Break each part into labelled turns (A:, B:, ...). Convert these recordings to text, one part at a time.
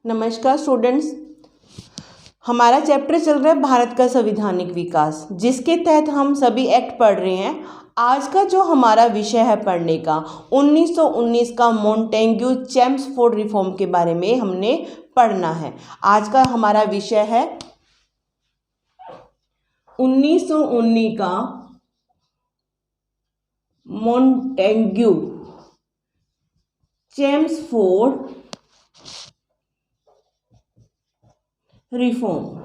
A: नमस्कार स्टूडेंट्स, हमारा चैप्टर चल रहा है भारत का संवैधानिक विकास, जिसके तहत हम सभी एक्ट पढ़ रहे हैं। आज का जो हमारा विषय है पढ़ने का 1919 का मोंटेग्यू चेम्सफोर्ड रिफॉर्म के बारे में हमने पढ़ना है। आज का हमारा विषय है 1919 का मोंटेग्यू चेम्सफोर्ड रिफॉर्म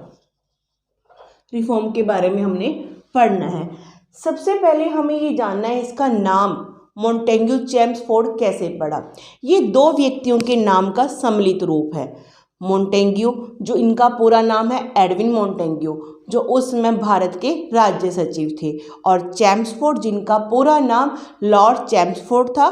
A: के बारे में हमने पढ़ना है। सबसे पहले हमें ये जानना है इसका नाम मोंटेग्यू चेम्सफोर्ड कैसे पड़ा। ये दो व्यक्तियों के नाम का सम्मिलित रूप है। मोंटेग्यू जो इनका पूरा नाम है एडविन मोंटेग्यू, जो उस समय भारत के राज्य सचिव थे, और चेम्सफोर्ड जिनका पूरा नाम लॉर्ड चेम्सफोर्ड था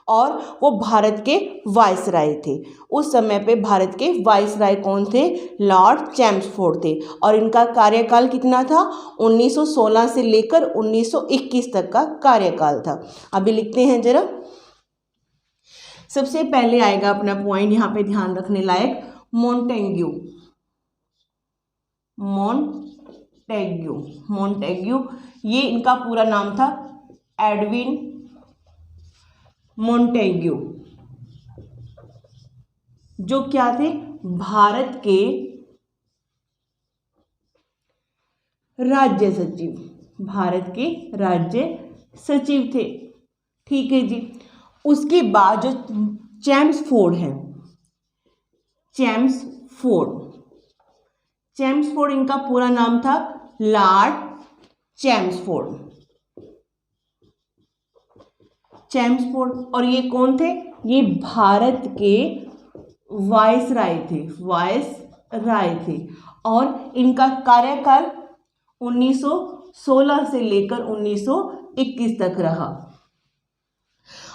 A: और वो भारत के वायसराय थे। उस समय पे भारत के वायसराय कौन थे? लॉर्ड चेम्सफोर्ड थे। और इनका कार्यकाल कितना था? 1916 से लेकर 1921 तक का कार्यकाल था। अभी लिखते हैं जरा। सबसे पहले आएगा अपना पॉइंट यहाँ पे ध्यान रखने लायक, मोंटेग्यू। ये इनका पूरा नाम था एडविन मोंटेग्यू, जो क्या थे? भारत के राज्य सचिव थे। ठीक है जी। उसके बाद जो चेम्सफोर्ड है, चेम्सफोर्ड इनका पूरा नाम था लॉर्ड चेम्सफोर्ड। और ये कौन थे? ये भारत के वायसराय थे और इनका कार्यकाल 1916 से लेकर 1921 तक रहा।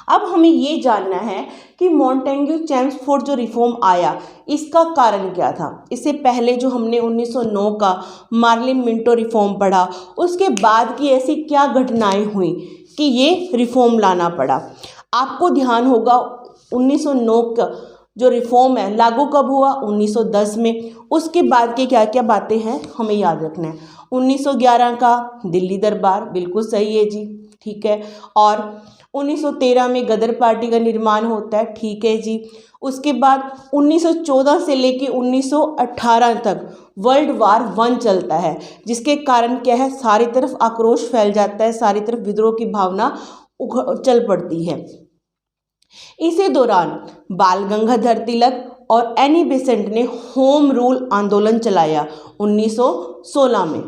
A: अब हमें ये जानना है कि मोंटेग्यू चेम्सफोर्ड जो रिफॉर्म आया, इसका कारण क्या था। इससे पहले जो हमने 1909 का मार्लिन मिंटो रिफॉर्म पढ़ा, उसके बाद की ऐसी क्या घटनाएं हुई कि ये रिफॉर्म लाना पड़ा। आपको ध्यान होगा 1909 का जो रिफॉर्म है लागू कब हुआ? 1910 में। उसके बाद के क्या क्या बातें हैं हमें याद रखना है। 1911 का दिल्ली दरबार, बिल्कुल सही है जी, ठीक है। और 1913 में गदर पार्टी का निर्माण होता है, ठीक है जी। उसके बाद 1914 से लेके 1918 तक वर्ल्ड वार 1 चलता है, जिसके कारण क्या है, सारी तरफ आक्रोश फैल जाता है, सारी तरफ विद्रोह की भावना चल पड़ती है। इसी दौरान बाल गंगाधर तिलक और एनी बेसेंट ने होम रूल आंदोलन चलाया 1916 में,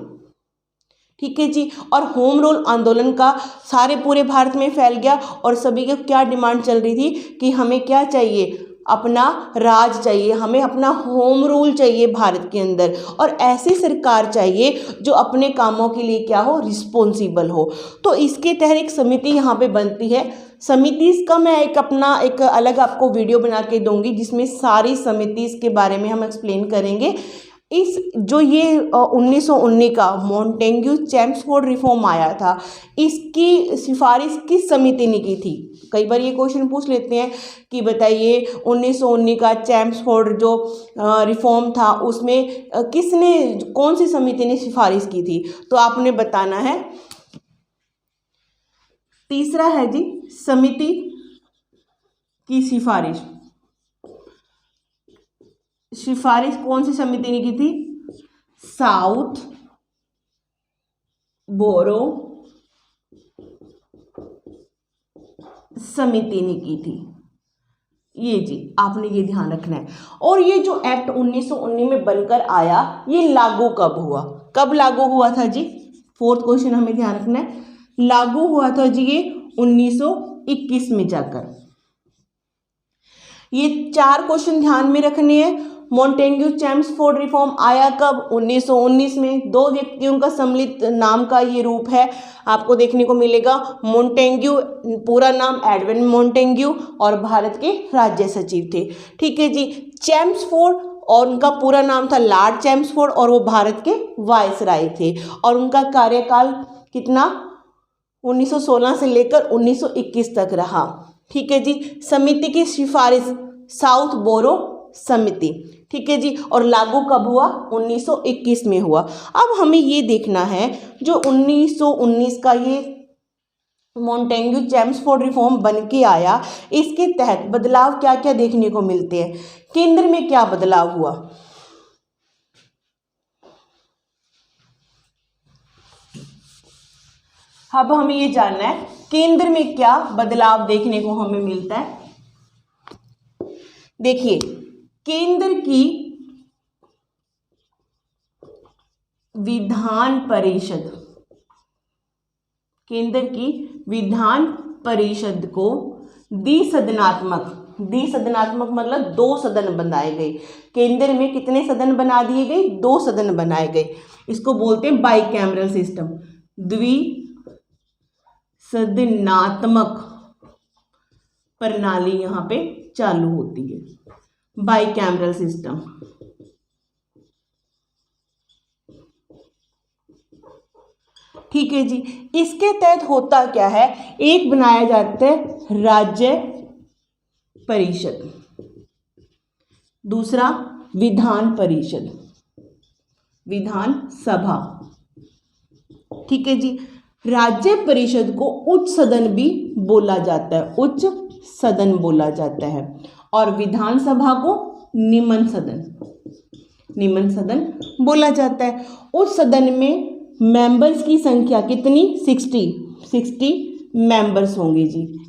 A: ठीक है जी। और होम रूल आंदोलन का सारे पूरे भारत में फैल गया और सभी की क्या डिमांड चल रही थी कि हमें क्या चाहिए? अपना राज चाहिए, हमें अपना होम रूल चाहिए भारत के अंदर, और ऐसी सरकार चाहिए जो अपने कामों के लिए क्या हो? रिस्पॉन्सिबल हो। तो इसके तहत एक समिति यहाँ पे बनती है। समिति का मैं एक अलग आपको वीडियो बना के दूंगी, जिसमें सारी समिति के बारे में हम एक्सप्लेन करेंगे। इस जो ये 1919 का मोंटेग्यू चेम्सफोर्ड रिफॉर्म आया था, इसकी सिफारिश किस समिति ने की थी? कई बार ये क्वेश्चन पूछ लेते हैं कि बताइए 1919 का चेम्सफोर्ड जो रिफॉर्म था, उसमें कौन सी समिति ने सिफारिश की थी? तो आपने बताना है। तीसरा है जी समिति की सिफारिश कौन सी समिति ने की थी? साउथ बोरो समिति ने की थी। ये जी आपने ये ध्यान रखना है। और ये जो एक्ट 1919 में बनकर आया, ये लागू कब हुआ? कब लागू हुआ था जी? 4th क्वेश्चन हमें ध्यान रखना है। लागू हुआ था जी ये 1921 में जाकर। ये 4 क्वेश्चन ध्यान में रखने हैं। मोंटेग्यू चेम्सफोर्ड रिफॉर्म आया कब? 1919 में। 2 व्यक्तियों का सम्मिलित नाम का ये रूप है, आपको देखने को मिलेगा। मोंटेग्यू पूरा नाम एडविन मोंटेग्यू और भारत के राज्य सचिव थे, ठीक है जी। चेम्सफोर्ड और उनका पूरा नाम था लॉर्ड चेम्सफोर्ड और वो भारत के वायसराय थे, और उनका कार्यकाल कितना? 1916 से लेकर 1921 तक रहा, ठीक है जी। समिति की सिफारिश साउथ बोरो समिति, ठीक है जी। और लागू कब हुआ? 1921 में हुआ। अब हमें ये देखना है जो 1919 का ये मॉन्टेग्यू चेम्सफोर्ड रिफॉर्म बन के आया, इसके तहत बदलाव क्या क्या देखने को मिलते हैं। केंद्र में क्या बदलाव हुआ? अब हमें ये जानना है केंद्र में क्या बदलाव देखने को हमें मिलता है। देखिए, केंद्र की विधान परिषद, केंद्र की विधान परिषद को द्विसदनात्मक मतलब 2 सदन बनाए गए। केंद्र में कितने सदन बना दिए गए? 2 सदन बनाए गए। इसको बोलते हैं बाइकैमरल सिस्टम। द्विसदनात्मक प्रणाली यहाँ पे चालू होती है, बाइकैमरल सिस्टम। ठीक है जी। इसके तहत होता क्या है, एक बनाया जाता है राज्य परिषद, दूसरा विधान परिषद, विधानसभा। ठीक है जी। राज्य परिषद को उच्च सदन भी बोला जाता है, उच्च सदन बोला जाता है, और विधानसभा को निम्न सदन बोला जाता है। उच्च सदन में मेंबर्स की संख्या कितनी? 60 मेंबर्स होंगे जी।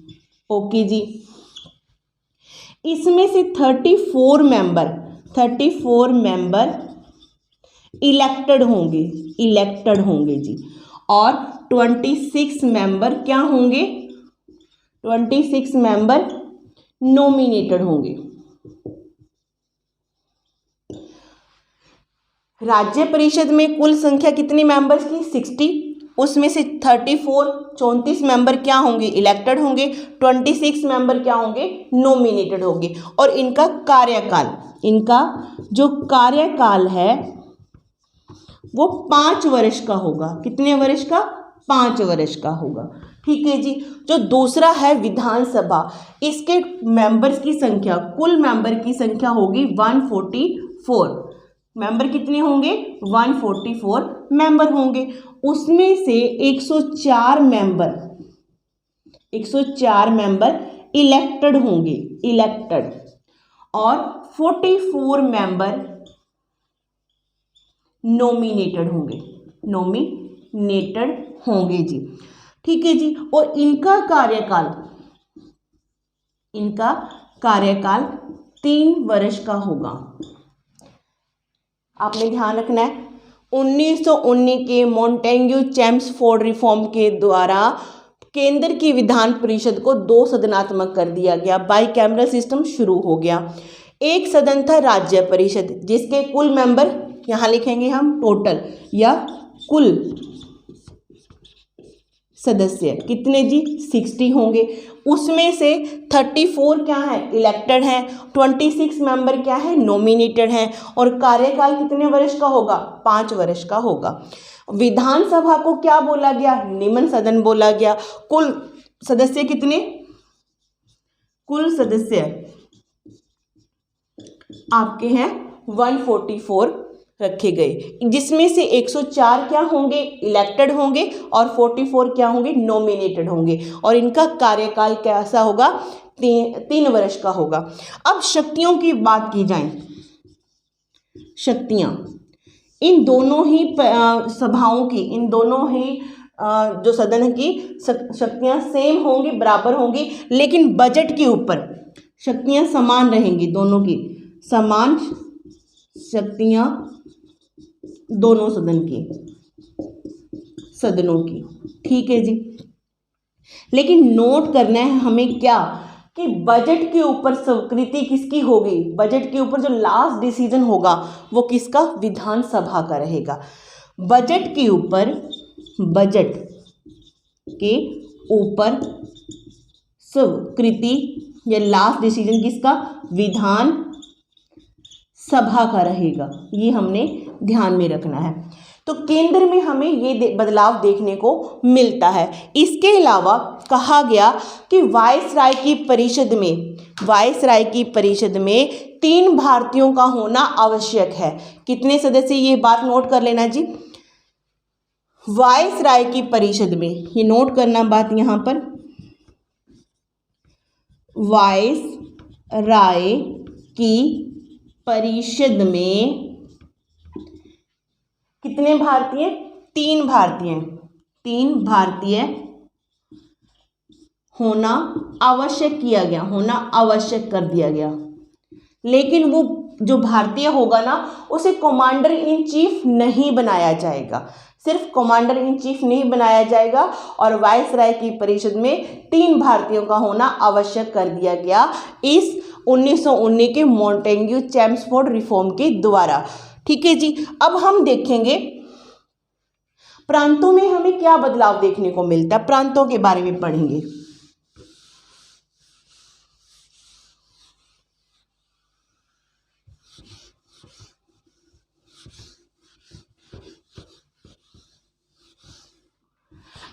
A: ओके जी। इसमें से 34 मेंबर इलेक्टेड होंगे जी, और 26 मेंबर क्या होंगे? 26 मेंबर नॉमिनेटेड होंगे। राज्य परिषद में कुल संख्या कितनी मेंबर्स की? 60। उसमें से 34 मेंबर क्या होंगे? इलेक्टेड होंगे। 26 मेंबर क्या होंगे? नॉमिनेटेड होंगे। और इनका जो कार्यकाल है वो 5 वर्ष का होगा। कितने वर्ष का? 5 वर्ष का होगा। ठीक है जी। जो दूसरा है विधानसभा, इसके मेंबर्स की संख्या, कुल मेंबर की संख्या होगी 144। मेंबर कितने होंगे? 144 मेंबर होंगे। उसमें से 104 मेंबर इलेक्टेड होंगे, और 44 मेंबर नॉमिनेटेड होंगे जी। ठीक है जी। और इनका कार्यकाल 3 वर्ष का होगा। आपने ध्यान रखना है, 1919 के मॉन्टेग्यू चेम्सफोर्ड रिफॉर्म के द्वारा केंद्र की विधान परिषद को 2 सदनात्मक कर दिया गया, बाइकैमरल सिस्टम शुरू हो गया। एक सदन था राज्य परिषद, जिसके कुल मेंबर यहाँ लिखेंगे हम टोटल या कुल सदस्य कितने जी? 60 होंगे। उसमें से 34 क्या है? इलेक्टेड हैं। 26 मेंबर क्या है? नॉमिनेटेड हैं। और कार्यकाल कितने वर्ष का होगा? 5 वर्ष का होगा। विधानसभा को क्या बोला गया? निम्न सदन बोला गया। कुल सदस्य कितने? कुल सदस्य आपके हैं 144 रखे गए, जिसमें से 104 क्या होंगे? इलेक्टेड होंगे, और 44 क्या होंगे? नॉमिनेटेड होंगे। और इनका कार्यकाल कैसा होगा? 3 वर्ष का होगा। अब शक्तियों की बात की जाए, शक्तियाँ इन दोनों ही सभाओं की, इन दोनों ही जो सदन की शक्तियाँ सेम होंगी, बराबर होंगी, लेकिन बजट के ऊपर शक्तियाँ समान रहेंगी। दोनों की समान शक्तियाँ, दोनों सदनों की। ठीक है जी। लेकिन नोट करना है हमें क्या, कि बजट के ऊपर स्वीकृति किसकी होगी? बजट के ऊपर जो लास्ट डिसीजन होगा वो किसका? विधानसभा का रहेगा। बजट के ऊपर स्वीकृति या लास्ट डिसीजन किसका? विधान सभा का रहेगा। ये हमने ध्यान में रखना है। तो केंद्र में हमें ये बदलाव देखने को मिलता है। इसके अलावा कहा गया कि वायसराय की परिषद में 3 भारतीयों का होना आवश्यक है। कितने सदस्य, ये बात नोट कर लेना जी। वायसराय की परिषद में, ये नोट करना बात यहाँ पर, वायसराय की परिषद में कितने भारतीय, 3 भारतीय होना आवश्यक किया गया, होना आवश्यक कर दिया गया। लेकिन वो जो भारतीय होगा ना, उसे कमांडर इन चीफ नहीं बनाया जाएगा, सिर्फ कमांडर इन चीफ नहीं बनाया जाएगा। और वायसराय की परिषद में 3 भारतीयों का होना आवश्यक कर दिया गया इस 1919 के मॉन्टेग्यू चेम्सफोर्ड रिफॉर्म के द्वारा। ठीक है जी। अब हम देखेंगे प्रांतों में हमें क्या बदलाव देखने को मिलता है, प्रांतों के बारे में पढ़ेंगे।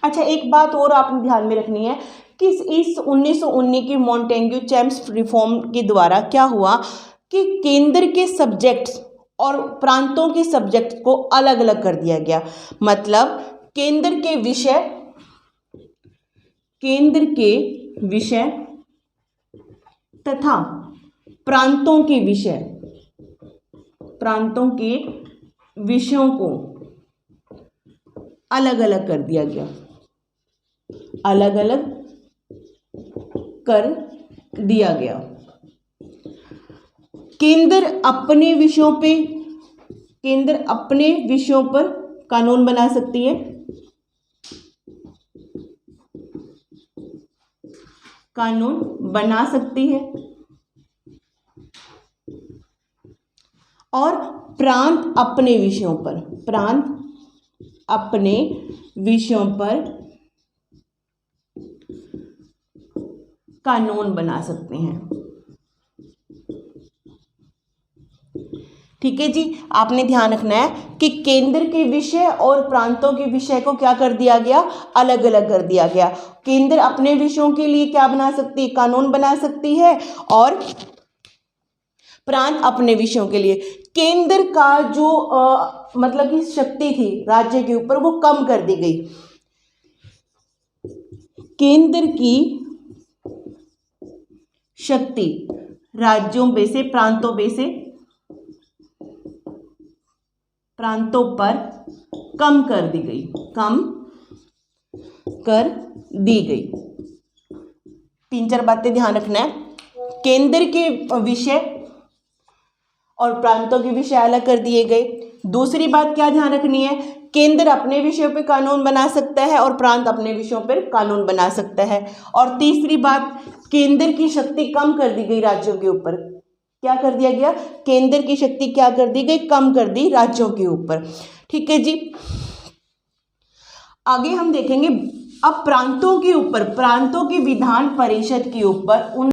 A: अच्छा, एक बात और आपने ध्यान में रखनी है कि इस 1919 की मॉन्टेग्यू चेम्स रिफॉर्म के द्वारा क्या हुआ कि केंद्र के सब्जेक्ट्स और प्रांतों के सब्जेक्ट्स को अलग अलग कर दिया गया। मतलब केंद्र के विषय तथा प्रांतों के विषयों को अलग अलग कर दिया गया, अलग अलग कर दिया गया। केंद्र अपने विषयों पर कानून बना सकती है, और प्रांत अपने विषयों पर कानून बना सकते हैं। ठीक है जी। आपने ध्यान रखना है कि केंद्र के विषय और प्रांतों के विषय को क्या कर दिया गया, अलग अलग कर दिया गया। केंद्र अपने विषयों के लिए क्या बना सकती है, कानून बना सकती है, और प्रांत अपने विषयों के लिए। केंद्र का जो मतलब कि शक्ति थी राज्य के ऊपर, वो कम कर दी गई। केंद्र की शक्ति राज्यों पे से, प्रांतों पर कम कर दी गई। 3-4 बातें ध्यान रखना है। केंद्र के विषय और प्रांतों के विषय अलग कर दिए गए। दूसरी बात क्या ध्यान रखनी है, केंद्र अपने विषयों पर कानून बना सकता है और प्रांत अपने विषयों पर कानून बना सकता है। और तीसरी बात, केंद्र की शक्ति कम कर दी गई राज्यों के ऊपर। क्या कर दिया गया, केंद्र की शक्ति क्या कर दी गई, कम कर दी राज्यों के ऊपर। ठीक है जी। आगे हम देखेंगे अब प्रांतों के ऊपर, प्रांतों की विधान परिषद के ऊपर